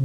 I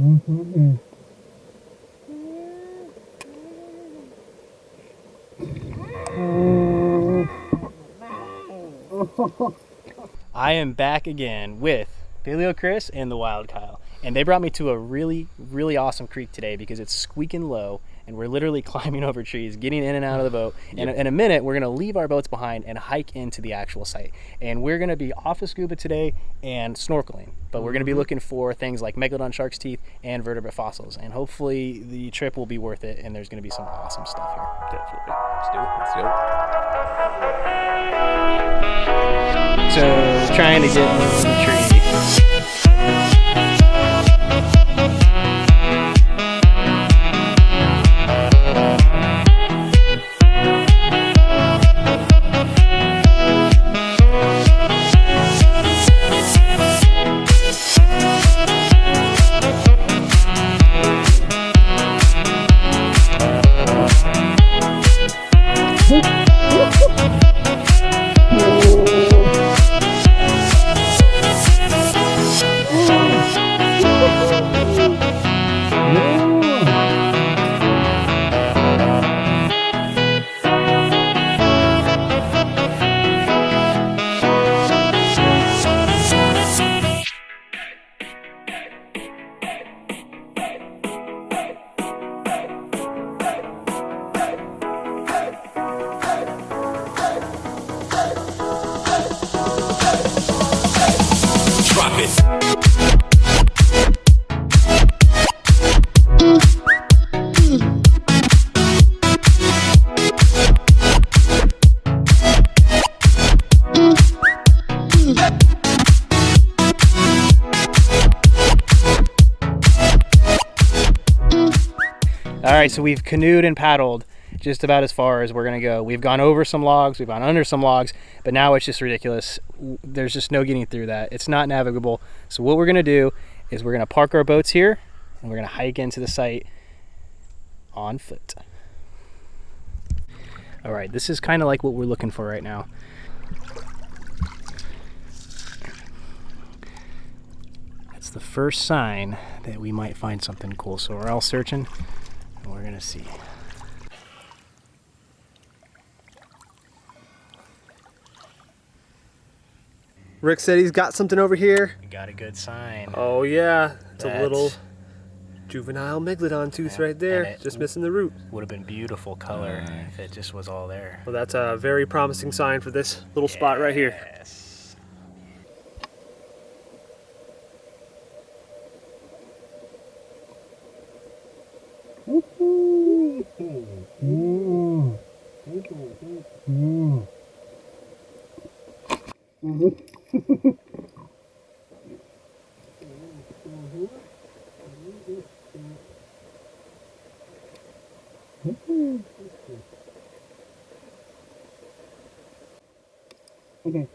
am back again with Paleo Cris and the Wild Kyle, and they brought me to a really awesome creek today because it's squeaking low and we're literally climbing over trees, getting in and out of the boat. And in a minute we're going to leave our boats behind and hike into the actual site, and we're going to be off of scuba today and snorkeling, but we're going to be looking for things like Megalodon shark's teeth and vertebrate fossils, and hopefully the trip will be worth it and there's going to be some awesome stuff here. Definitely. Let's do it. Let's go. So trying to get into the tree. All right, so we've canoed and paddled just about as far as we're gonna go. We've gone over some logs, we've gone under some logs, but now it's just ridiculous. There's just no getting through that. It's not navigable. So what we're gonna do is we're gonna park our boats here and we're gonna hike into the site on foot. All right, this is kind of like what we're looking for right now. That's the first sign that we might find something cool. So we're all searching and we're gonna see. Rick said he's got something over here. We got a good sign. Oh yeah, it's a little juvenile Megalodon tooth right there. Just missing the root. Would have been beautiful color if it just was all there. Well, that's a very promising sign for this little spot right here. Yes. Okay.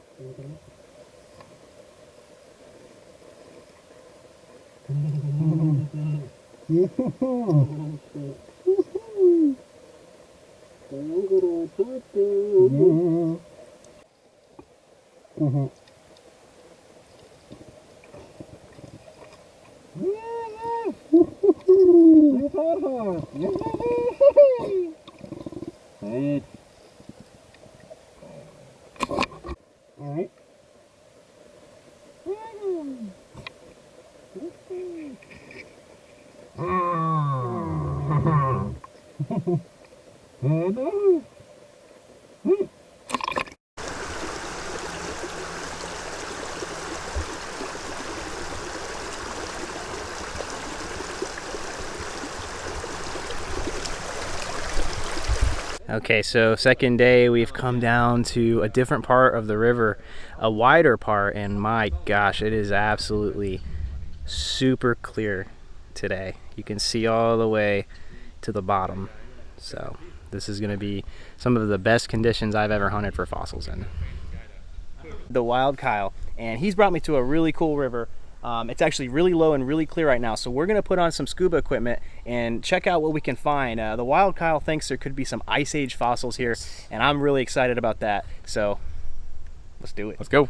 All right. Okay, so second day, we've come down to a different part of the river, a wider part, and my gosh, it is absolutely super clear today. You can see all the way to the bottom. So this is going to be some of the best conditions I've ever hunted for fossils in. The Wild Kyle, and he's brought me to a really cool river. It's actually really low and really clear right now, so we're gonna put on some scuba equipment and check out what we can find. The Wild Kyle thinks there could be some ice age fossils here, and I'm really excited about that, so let's do it. Let's go.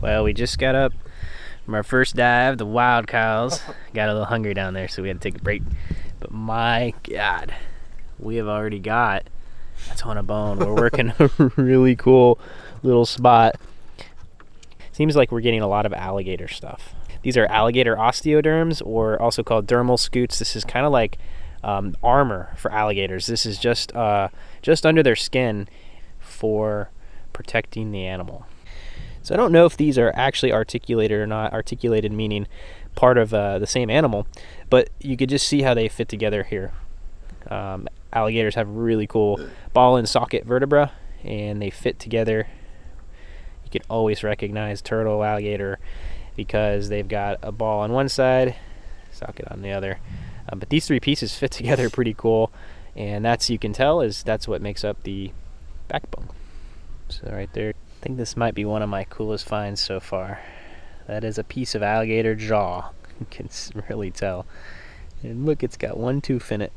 Well, we just got up from our first dive, the wild cows. Got a little hungry down there, so we had to take a break. But my God, we have already got a ton of bone. We're working a really cool little spot. Seems like we're getting a lot of alligator stuff. These are alligator osteoderms, or also called dermal scutes. This is kind of like armor for alligators. This is just under their skin for protecting the animal. So I don't know if these are actually articulated or not. Articulated meaning part of the same animal, but you could just see how they fit together here. Alligators have really cool ball and socket vertebra, and they fit together. You can always recognize turtle, alligator, because they've got a ball on one side, socket on the other. But these three pieces fit together pretty cool, and you can tell that's what makes up the backbone. So right there, I think this might be one of my coolest finds so far. That is a piece of alligator jaw. You can really tell. And look, it's got one tooth in it.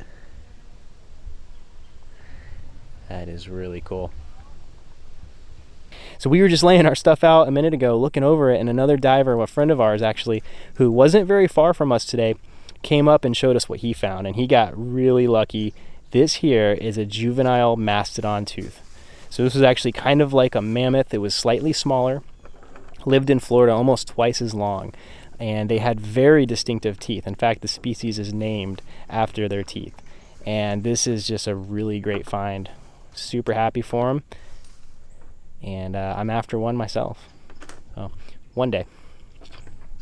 That is really cool. So we were just laying our stuff out a minute ago, looking over it, and another diver, a friend of ours actually, who wasn't very far from us today, came up and showed us what he found, and he got really lucky. This here is a juvenile mastodon tooth. So this was actually kind of like a mammoth. It was slightly smaller, lived in Florida, almost twice as long, and they had very distinctive teeth. In fact, the species is named after their teeth. And this is just a really great find. Super happy for him. And I'm after one myself. So, one day.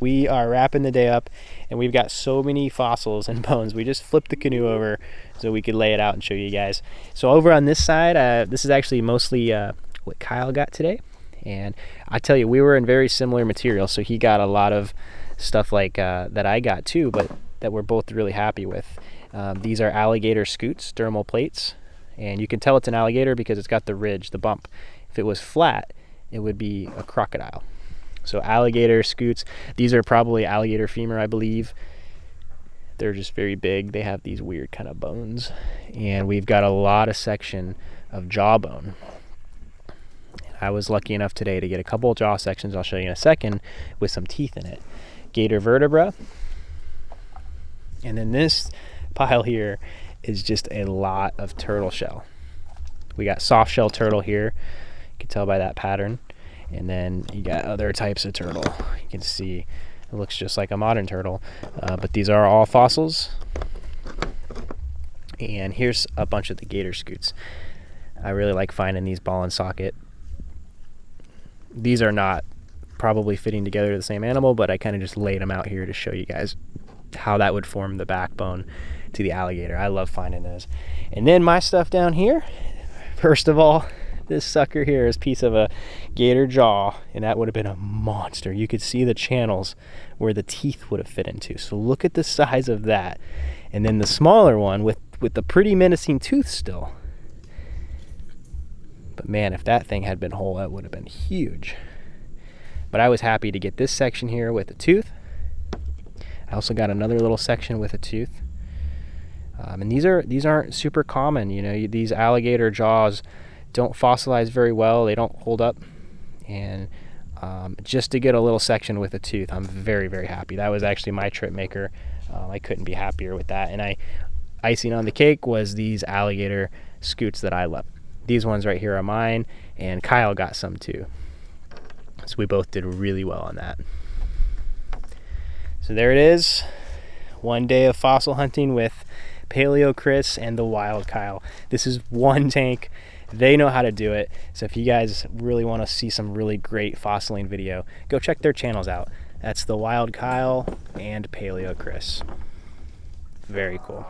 We are wrapping the day up, and we've got so many fossils and bones. We just flipped the canoe over so we could lay it out and show you guys. So over on this side, this is actually mostly what Kyle got today. And I tell you, we were in very similar material, so he got a lot of stuff like that I got too, but that we're both really happy with. These are alligator scutes, dermal plates, and you can tell it's an alligator because it's got the ridge, the bump. If it was flat, it would be a crocodile. So alligator scutes, these are probably alligator femur, I believe. They're just very big. They have these weird kind of bones. And we've got a lot of section of jawbone. I was lucky enough today to get a couple of jaw sections I'll show you in a second with some teeth in it. Gator vertebra. And then this pile here is just a lot of turtle shell. We got soft shell turtle here. You can tell by that pattern. And then you got other types of turtle. You can see it looks just like a modern turtle, but these are all fossils. And here's a bunch of the gator scutes. I really like finding these ball and socket. These are not probably fitting together to the same animal, but I kind of just laid them out here to show you guys how that would form the backbone to the alligator. I love finding those. And then my stuff down here, first of all, This sucker here is a piece of a gator jaw, and that would have been a monster. You could see the channels where the teeth would have fit into. So look at the size of that. And then the smaller one with the pretty menacing tooth still. But man, if that thing had been whole, that would have been huge. But I was happy to get this section here with a tooth. I also got another little section with a tooth. And these aren't super common. You know, these alligator jaws don't fossilize very well. They don't hold up. And just to get a little section with a tooth, I'm very, very happy. That was actually my trip maker. I couldn't be happier with that. And icing on the cake was these alligator scutes that I love. These ones right here are mine, and Kyle got some too. So we both did really well on that. So there it is. One day of fossil hunting with Paleo Cris and the Wild Kyle. This is one tank. They know how to do it. So if you guys really want to see some really great fossiling video, go check their channels out. That's the Wild Kyle and Paleo Cris. Very cool.